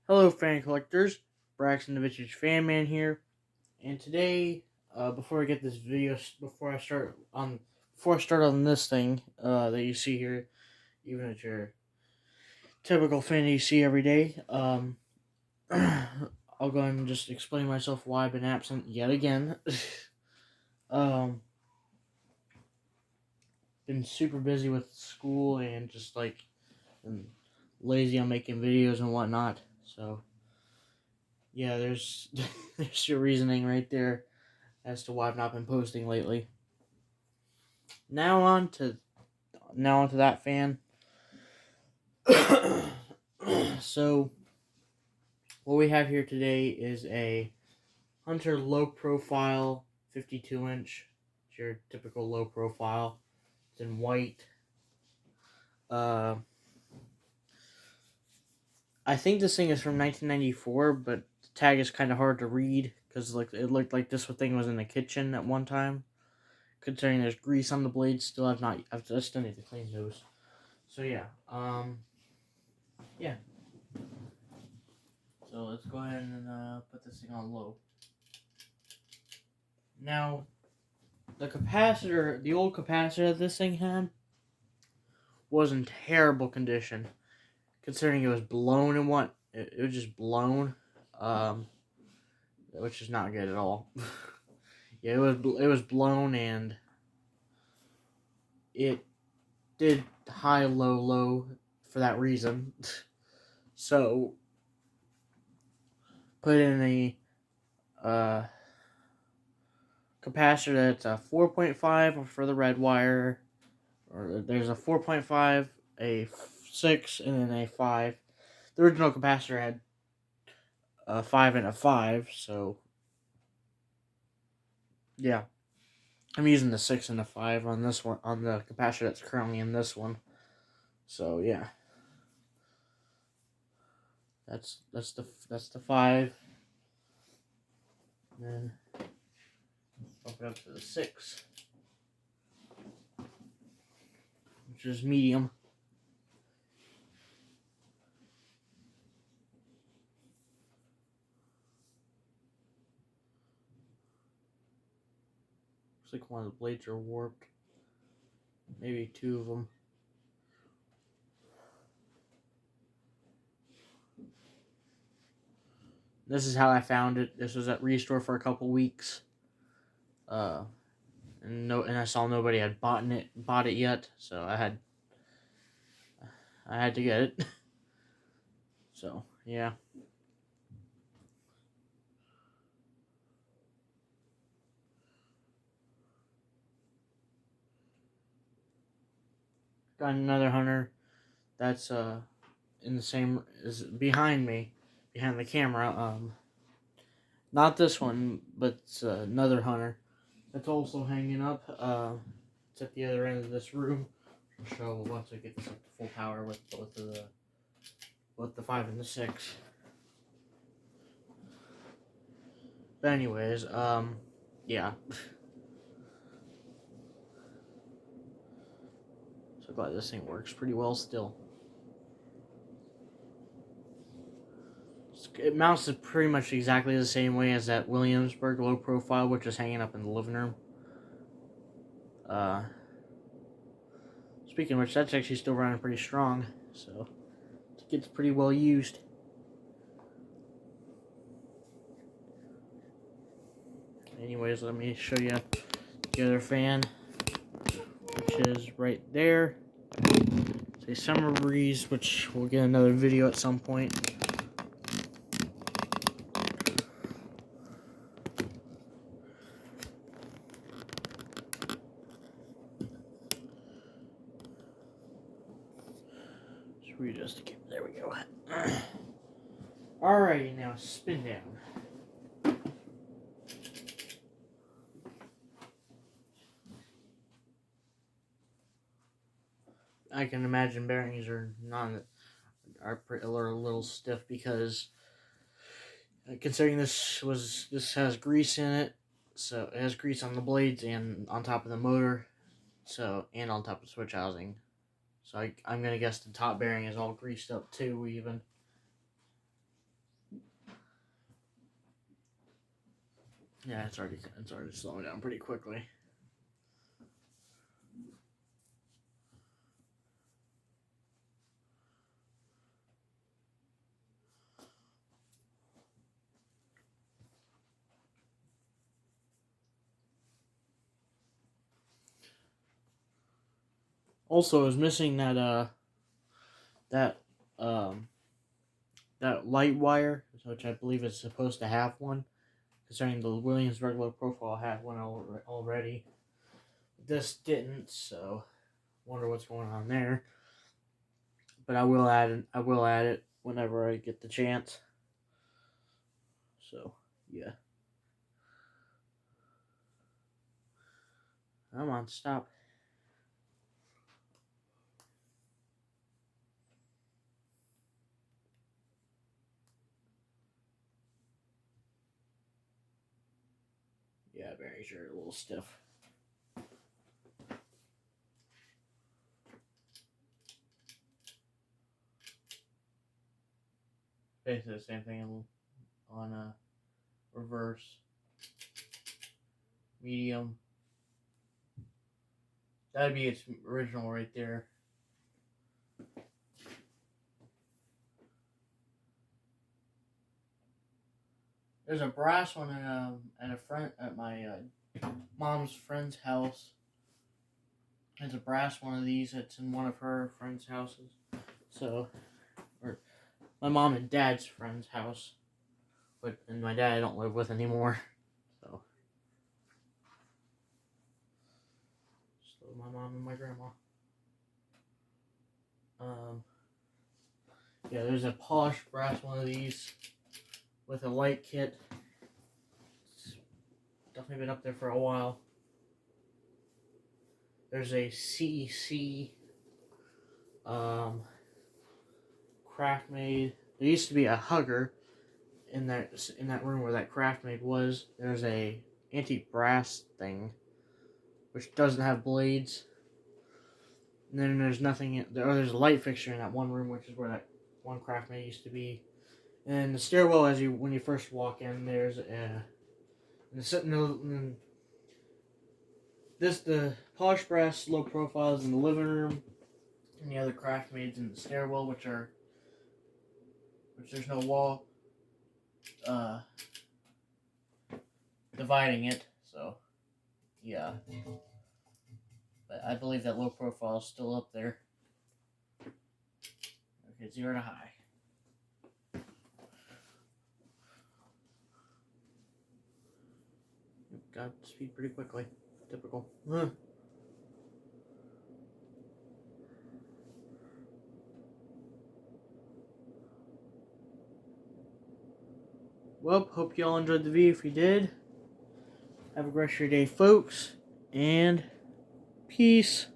Hello, fan collectors. Braxton the Vintage Fan Man here, and today, before I get this video, before I start on this thing that you see here, even at your typical fan that you see every day, I'll go ahead and just explain myself why I've been absent yet again. um, been super busy with school and just and lazy on making videos and whatnot. So yeah, there's there's your reasoning right there as to why I've not been posting lately. Now on to that fan. So what we have here today is a Hunter low profile 52-inch. It's your typical low profile. It's in white. Uh, I think this thing is from 1994, but the tag is kind of hard to read because it looked like this thing was in the kitchen at one time. Considering there's grease on the blades, I still need to clean those. So yeah. So let's go ahead and put this thing on low. Now, the old capacitor that this thing had, was in terrible condition. Considering it was blown it was just blown, which is not good at all. Yeah, it was blown and it did high, low, low for that reason. So put in a uh, capacitor that's a 4.5 for the red wire, or there's a 4.5, a 6, and then a 5. The original capacitor had a 5 and a 5, so yeah. I'm using the 6 and the 5 on this one, on the capacitor that's currently in this one. So yeah. That's the 5. And then bump it up to the 6, which is medium. Looks like one of the blades are warped. Maybe two of them. This is how I found it. This was at Restore for a couple weeks. And I saw nobody had bought it yet, so I had to get it. So yeah. Got another hunter that's in the same is behind me, behind the camera. Not this one, but another hunter that's also hanging up. It's at the other end of this room. I'll show once I get this up to full power with both the 5 and the 6. But anyways, yeah. So glad this thing works pretty well still. It mounts pretty much exactly the same way as that Williamsburg low profile, which is hanging up in the living room. Uh, Speaking of which, that's actually still running pretty strong, so it gets pretty well used. Anyways, let me show you the other fan, which is right there. It's a Summer Breeze, which we'll get another video at some point. There we go. Alrighty, now spin down. I can imagine bearings are a little stiff because considering this has grease in it, so it has grease on the blades and on top of the motor, and on top of the switch housing. So I'm gonna guess the top bearing is all greased up too, even. Yeah, it's already slowing down pretty quickly. Also, I was missing that um that light wire, which I believe is supposed to have one. Concerning the Williams regular profile, had one already. This didn't, so wonder what's going on there. But I will add it. I will add it whenever I get the chance. So yeah. Come on, stop. Yeah, very sure, a little stiff. Basically the same thing on reverse, medium. That'd be its original right there. There's a brass one at my mom's friend's house. There's a brass one of these that's in one of her friend's houses. So, or my mom and dad's friend's house. And my dad I don't live with anymore. So, just live with my mom and my grandma. Yeah, there's a polished brass one of these with a light kit. It's definitely been up there for a while. There's a CEC Craftmade. There used to be a Hugger in that room where that Craftmade was. There's a antique brass thing which doesn't have blades. And then there's nothing. There's a light fixture in that one room, which is where that one Craftmade used to be. And the stairwell, when you first walk in, there's the polished brass low profiles in the living room, and the other Craftmades in the stairwell, which there's no wall dividing it. So yeah, but I believe that low profile is still up there. Okay, 0 to high. Got speed pretty quickly. Typical. Well, hope y'all enjoyed the video. If you did, have a great day, folks, and peace.